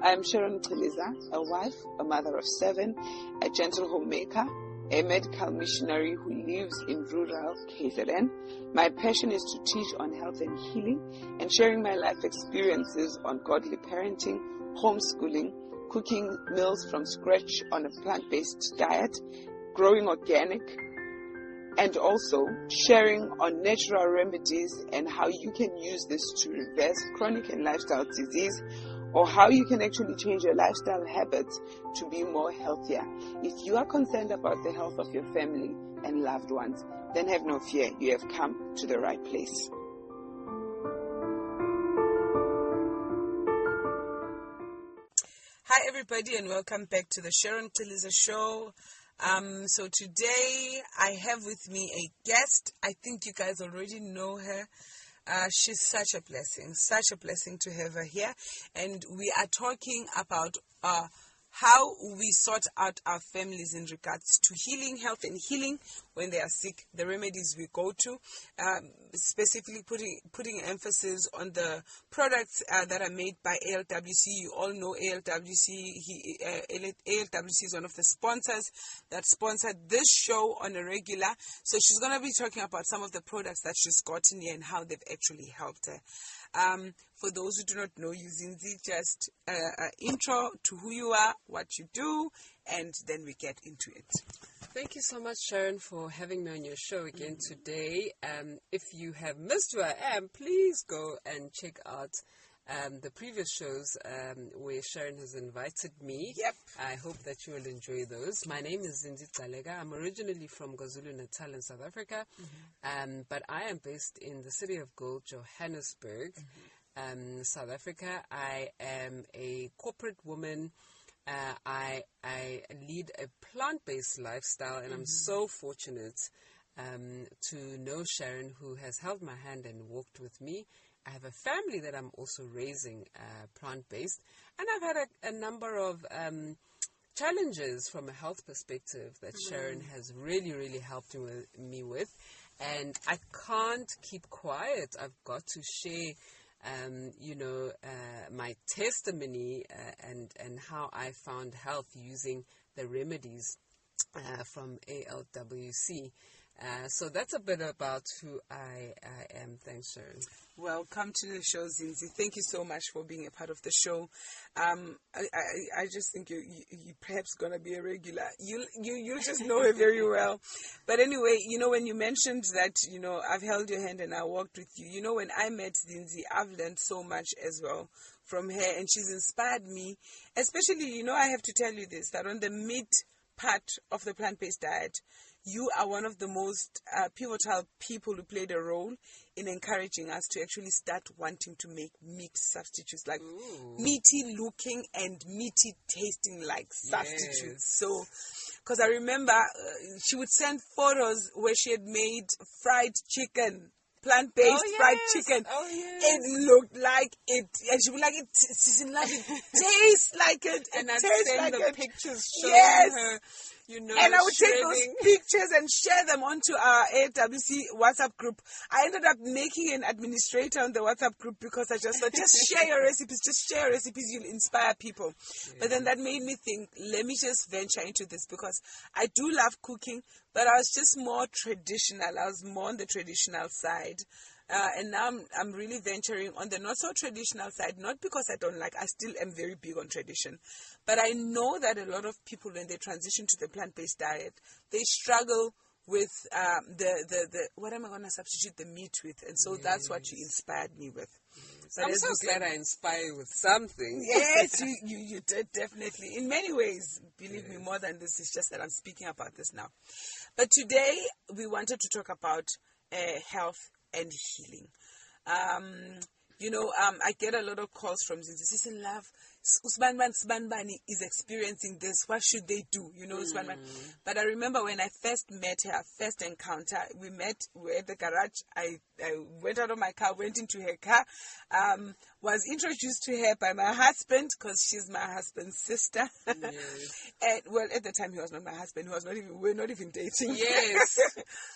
I am Sharon, a wife, a mother of 7, a gentle homemaker, a medical missionary who lives in rural KZN. My passion is to teach on health and healing and sharing my life experiences on godly parenting, homeschooling, cooking meals from scratch on a plant-based diet, growing organic, and also sharing on natural remedies and how you can use this to reverse chronic and lifestyle disease, or how you can actually change your lifestyle habits to be more healthier. If you are concerned about the health of your family and loved ones, then have no fear. You have come to the right place. Hi everybody, and welcome back to the Sharon show. So today I have with me a guest. I think you guys already know her. She's such a blessing to have her here. And we are talking about how we sort out our families in regards to healing, health and healing when they are sick, the remedies we go to, specifically putting emphasis on the products that are made by ALWC. You all know ALWC. ALWC is one of the sponsors that sponsored this show on a regular. So she's going to be talking about some of the products that she's gotten here and how they've actually helped her. For those who do not know you, Zinzi, just an intro to who you are, what you do, and then we get into it. Thank you so much, Sharon, for having me on your show again today. If you have missed who I am, please go and check out the previous shows where Sharon has invited me. Yep. I hope that you will enjoy those. My name is Zinzi. I'm originally from KwaZulu-Natal in South Africa, but I am based in the city of Gold, Johannesburg, South Africa. I am a corporate woman. I lead a plant-based lifestyle, and I'm so fortunate to know Sharon, who has held my hand and walked with me. I have a family that I'm also raising plant-based, and I've had a number of challenges from a health perspective that Sharon has really helped me with, and I can't keep quiet. I've got to share my testimony and how I found health using the remedies from ALWC. So that's a bit about who I am. Thanks, Sharon. Welcome to the show, Zinzi. Thank you so much for being a part of the show. I just think you perhaps gonna be a regular. You just know her very well. But anyway, when you mentioned that, I've held your hand and I walked with you. When I met Zinzi, I've learned so much as well from her, and she's inspired me. Especially, I have to tell you this, that on the meat part of the plant-based diet, you are one of the most pivotal people who played a role in encouraging us to actually start wanting to make meat substitutes, like meaty looking and meaty tasting like substitutes. Yes. So, because I remember she would send photos where she had made fried chicken, plant-based fried chicken. Oh, yes. It looked like it, and she would like it. It tastes like it. And I'd tastes send like the it. pictures showing her. And I would take those pictures and share them onto our AWC WhatsApp group. I ended up making an administrator on the WhatsApp group because I just thought, just share your recipes, you'll inspire people. Yeah. But then that made me think, let me just venture into this, because I do love cooking, but I was just more traditional. I was more on the traditional side. And now I'm really venturing on the not so traditional side, not because I don't like, I still am very big on tradition. But I know that a lot of people, when they transition to the plant-based diet, they struggle with the what am I going to substitute the meat with? And so that's what you inspired me with. But I'm so glad I inspire you with something. Yes, you did, definitely. In many ways, believe me, more than this. It's just that I'm speaking about this now. But today, we wanted to talk about health and healing. I get a lot of calls from Zinzi. Sis in love, Usbanbani is experiencing this. What should they do? Usbanban. But I remember when I first met her, first encounter, we were at the garage. I went out of my car, went into her car, was introduced to her by my husband, because she's my husband's sister. Yes. And well, at the time he was not my husband. We're not even dating. Yes.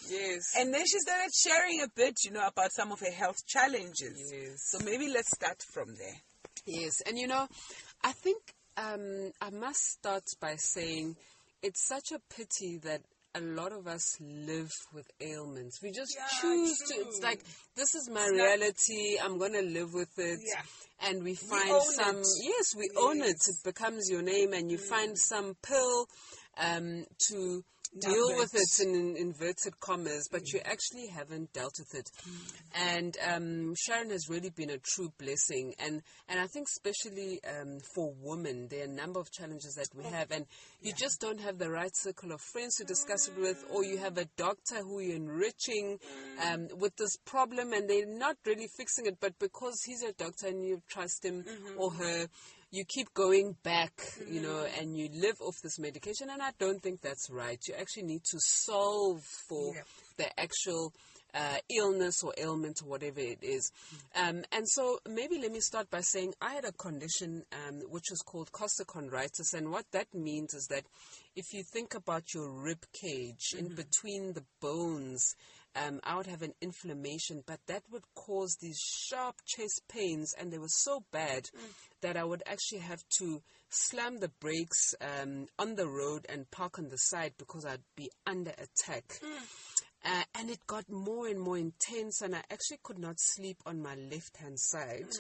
Yes. And then she started sharing a bit, about some of her health challenges. Yes. So maybe let's start from there. Yes, and I think I must start by saying it's such a pity that a lot of us live with ailments. We just choose to. It's like, this is my reality. I'm going to live with it. Yeah. And we find own some. it. Yes, we own it. It becomes your name, and you find some pill to deal with it in inverted commas, but you actually haven't dealt with it. And Sharon has really been a true blessing, and I think especially for women, there are a number of challenges that we have, and you just don't have the right circle of friends to discuss it with, or you have a doctor who you're enriching with this problem, and they're not really fixing it, but because he's a doctor and you trust him or her, you keep going back, you know, and you live off this medication, and I don't think that's right. You actually need to solve for the actual illness or ailment or whatever it is. And so maybe let me start by saying I had a condition which is called costochondritis, and what that means is that if you think about your rib cage, in between the bones, I would have an inflammation, but that would cause these sharp chest pains, and they were so bad that I would actually have to slam the brakes on the road and park on the side because I'd be under attack. And it got more and more intense, and I actually could not sleep on my left-hand side.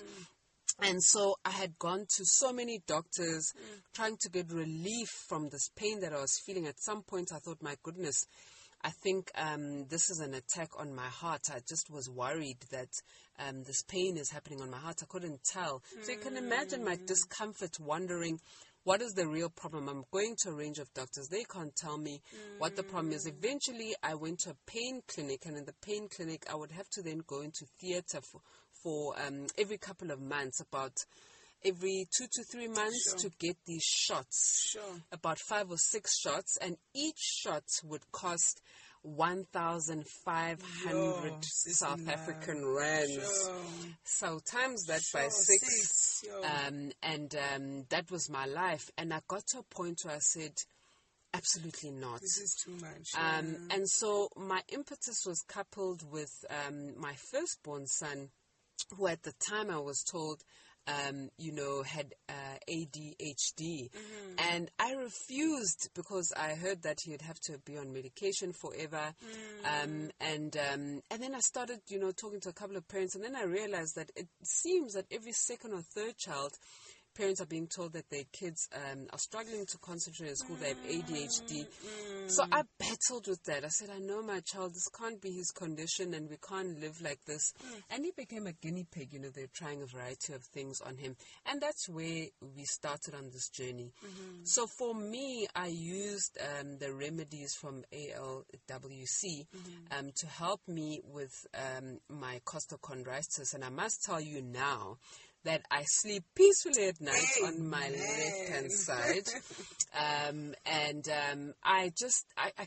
And so I had gone to so many doctors trying to get relief from this pain that I was feeling. At some point, I thought, my goodness, I think this is an attack on my heart. I just was worried that this pain is happening on my heart. I couldn't tell. So you can imagine my discomfort, wondering, what is the real problem? I'm going to a range of doctors. They can't tell me what the problem is. Eventually, I went to a pain clinic, and in the pain clinic, I would have to then go into theater for every couple of months, about every 2 to 3 months, to get these shots, about 5 or 6 shots, and each shot would cost 1,500 South African rands. So times that by 6, and that was my life. And I got to a point where I said, absolutely not. This is too much. And so my impetus was coupled with my firstborn son, who at the time I was told, had ADHD. And I refused because I heard that he'd have to be on medication forever. And then I started, talking to a couple of parents, and then I realized that it seems that every second or third child, parents are being told that their kids are struggling to concentrate in school, they have ADHD. So I battled with that. I said, I know my child, this can't be his condition, and we can't live like this. And he became a guinea pig. They're trying a variety of things on him. And that's where we started on this journey. So for me, I used the remedies from ALWC to help me with my costochondritis. And I must tell you now that I sleep peacefully at night on my left-hand side. I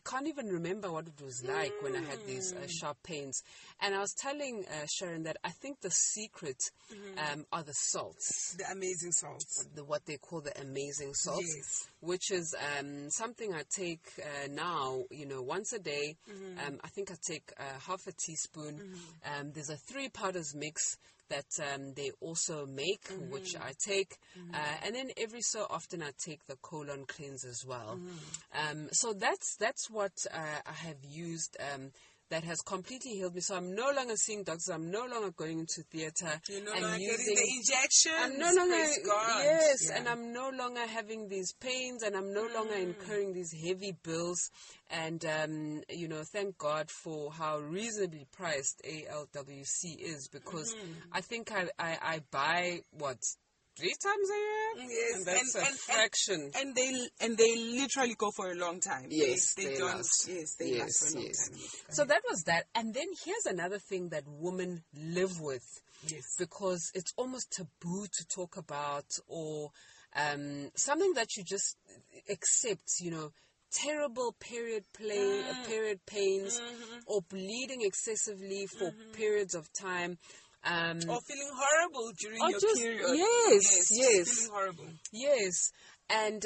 can't even remember what it was like when I had these sharp pains. And I was telling Sharon that I think the secret are the salts. The amazing salts. What they call the amazing salts, which is something I take now, once a day. I think I take half a teaspoon. There's a 3 powders mix that they also make, which I take. And then every so often I take the colon cleanse as well. So that's what I have used that has completely healed me. So I'm no longer seeing doctors. I'm no longer going into theater. You're no longer getting the injections. I'm no longer, and I'm no longer having these pains, and I'm no longer incurring these heavy bills. And, thank God for how reasonably priced ALWC is, because I think I buy, 3 times a year? Yes, and that's a fraction. And they literally go for a long time. Yes, they don't. Last. Yes, they last for a long time. So that was that. And then here's another thing that women live with. Yes. Because it's almost taboo to talk about, or something that you just accept, terrible period pains, or bleeding excessively for periods of time. Or feeling horrible during your period. Yes. Feeling horrible. Yes. And,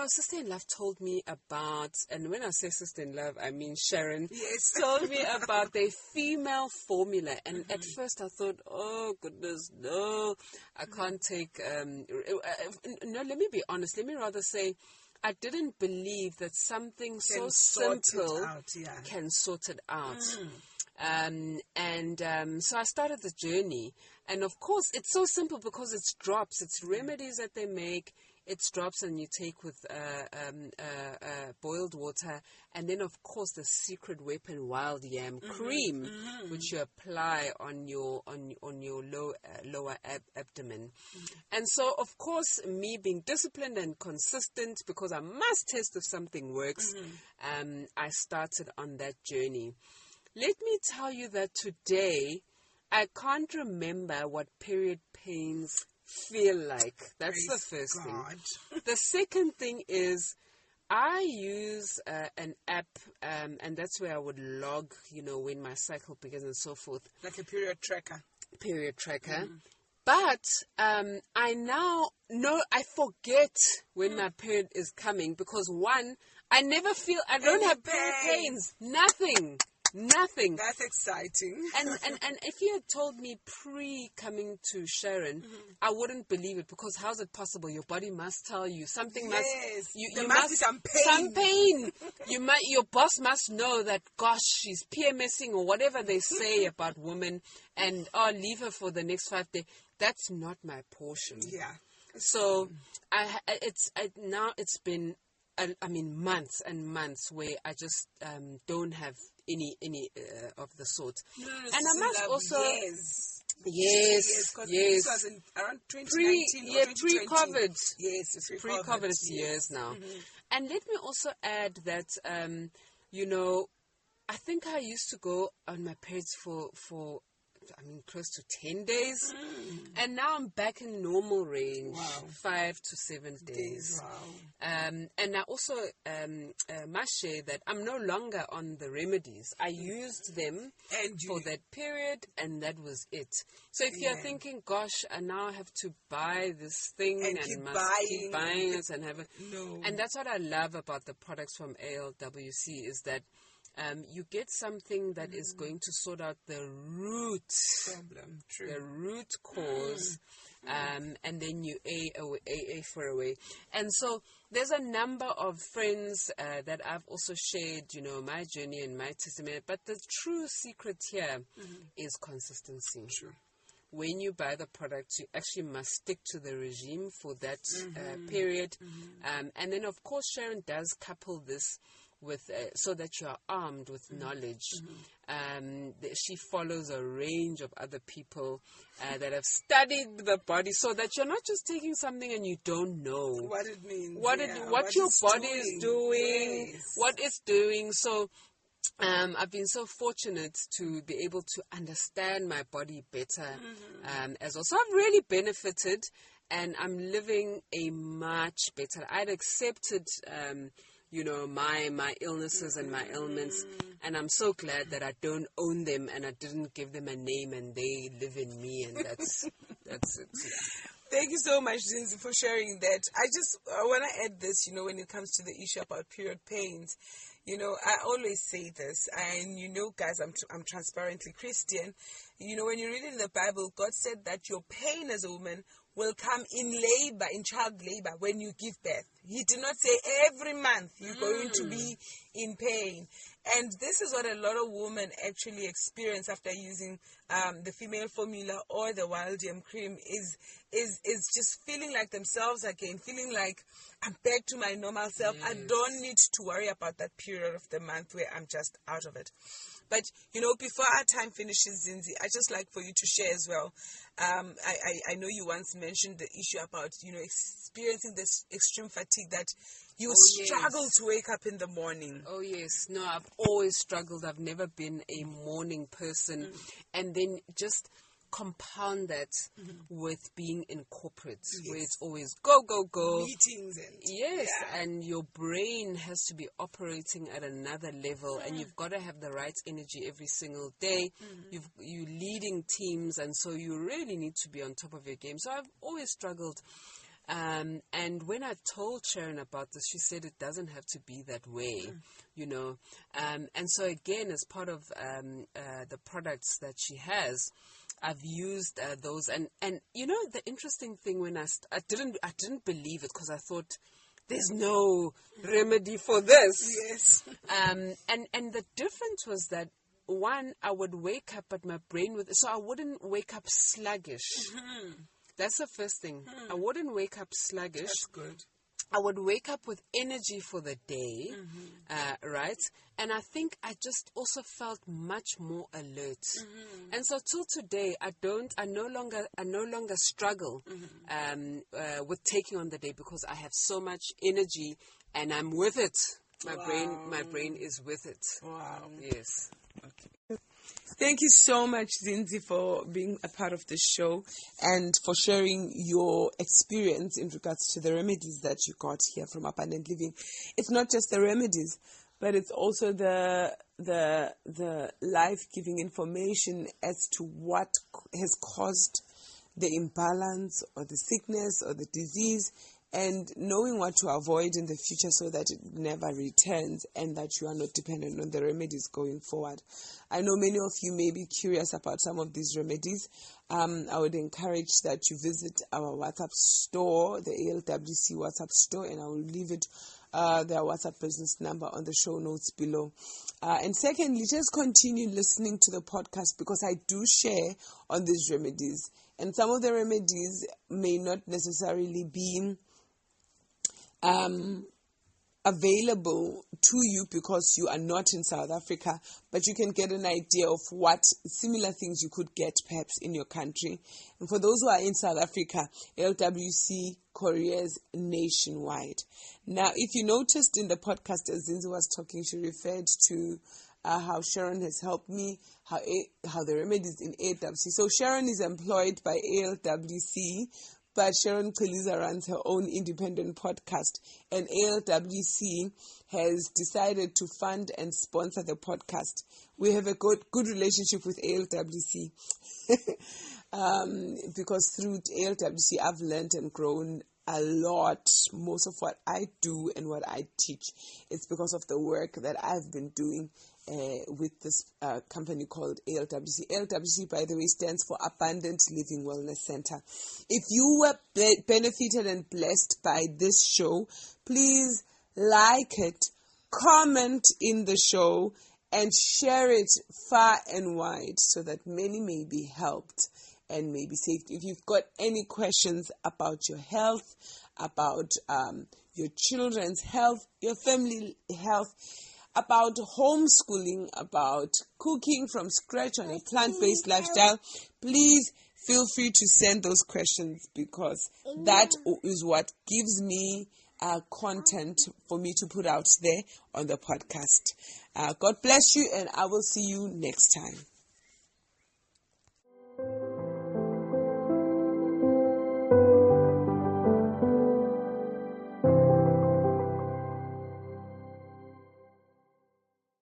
Sister in Love told me about, and when I say Sister in Love, I mean Sharon, Yes. told me about the female formula. And at first I thought, oh, goodness, no, I can't take, no, let me be honest. Let me rather say, I didn't believe that something so simple can sort it out. So I started the journey. And of course, it's so simple because it's drops. It's remedies that they make. It's drops and you take with boiled water. And then, of course, the secret weapon, wild yam cream, which you apply on your lower abdomen. And so, of course, me being disciplined and consistent, because I must test if something works, I started on that journey. Let me tell you that today, I can't remember what period pains feel like. That's the first thing. The second thing is I use an app, and that's where I would log, when my cycle begins and so forth. Like a period tracker. But I now know I forget when my period is coming because, one, I never feel, I don't have period pains. Nothing. That's exciting. And if you had told me pre-coming to Sharon, I wouldn't believe it because how's it possible? Your body must tell you something. There must be some pain. Your boss must know that. Gosh, she's PMSing or whatever they say about women, and leave her for the next 5 days. That's not my portion. Yeah. So now it's been months and months where I just don't have any of the sort. No, and I must also yes. This was in around 2019 or 2020. Pre-COVID. Yes, it's pre-COVID. It's years now. And let me also add that I think I used to go on my periods for close to 10 days. And now I'm back in normal range, 5 to 7 days. Wow. And I also must share that I'm no longer on the remedies. I used them for that period, and that was it. So if you're thinking, gosh, I now have to buy this thing and keep buying it and have it. No. And that's what I love about the products from ALWC is that you get something that is going to sort out the root problem, the root cause, and then you A for away. And so there's a number of friends that I've also shared, my journey and my testimony. But the true secret here is consistency. Sure. When you buy the product, you actually must stick to the regime for that period. And then, of course, Sharon does couple this with so that you are armed with knowledge. She follows a range of other people that have studied the body, so that you're not just taking something and you don't know what it means, what your body is doing, what it's doing. So I've been so fortunate to be able to understand my body better as well. So I've really benefited, and I'm living a much better. I'd accepted my illnesses and my ailments, and I'm so glad that I don't own them and I didn't give them a name and they live in me, and that's it. Yeah. Thank you so much, Zinzi, for sharing that. I want to add this, when it comes to the issue about period pains. I always say this, and guys, I'm transparently Christian. When you read in the Bible, God said that your pain as a woman will come in labor, in child labor, when you give birth. He did not say every month you're going to be in pain. And this is what a lot of women actually experience after using the female formula or the wild yam cream is just feeling like themselves again, feeling like I'm back to my normal self. I don't need to worry about that period of the month where I'm just out of it. But, before our time finishes, Zinzi, I just like for you to share as well. I know you once mentioned the issue about, experiencing this extreme fatigue that you struggle to wake up in the morning. Oh, yes. No, I've always struggled. I've never been a morning person. And then just compound that with being in corporate, where it's always go, go, go. Meetings and... Yes, and your brain has to be operating at another level, and you've got to have the right energy every single day. You're leading teams, and so you really need to be on top of your game. So I've always struggled. And when I told Sharon about this, she said it doesn't have to be that way, you know. And so again, as part of the products that she has, I've used those. And you know, the interesting thing, when I didn't believe it, because I thought there's no remedy for this. Yes. And the difference was that, one, I would wake up, but my brain would, so I wouldn't wake up sluggish. That's the first thing. I wouldn't wake up sluggish. That's good. I would wake up with energy for the day, right? And I think I just also felt much more alert. And so till today, I no longer struggle with taking on the day, because I have so much energy and I'm with it. My brain is with it. Wow. Yes. Okay. Thank you so much, Zinzi, for being a part of the show and for sharing your experience in regards to the remedies that you got here from Abundant Living. It's not just the remedies, but it's also the life-giving information as to what has caused the imbalance or the sickness or the disease, and knowing what to avoid in the future so that it never returns and that you are not dependent on the remedies going forward. I know many of you may be curious about some of these remedies. I would encourage that you visit our WhatsApp store, the ALWC WhatsApp store, and I will leave it, their WhatsApp business number on the show notes below. And secondly, just continue listening to the podcast, because I do share on these remedies. And some of the remedies may not necessarily be available to you because you are not in South Africa, but you can get an idea of what similar things you could get perhaps in your country. And for those who are in South Africa, ALWC couriers nationwide. Now, if you noticed in the podcast as Zinzi was talking, she referred to how Sharon has helped me, how the remedies in ALWC. So Sharon is employed by ALWC, but Sharon Kaliza runs her own independent podcast, and ALWC has decided to fund and sponsor the podcast. We have a good relationship with ALWC because through ALWC I've learned and grown a lot. Most of what I do and what I teach, it's because of the work that I've been doing with this company called ALWC. ALWC, by the way, stands for Abundant Living Wellness Center. If you were benefited and blessed by this show, please like it, comment in the show, and share it far and wide so that many may be helped and may be saved. If you've got any questions about your health, about your children's health, your family health, about homeschooling, about cooking from scratch on a plant-based lifestyle, please feel free to send those questions, because that is what gives me content for me to put out there on the podcast. God bless you, and I will see you next time.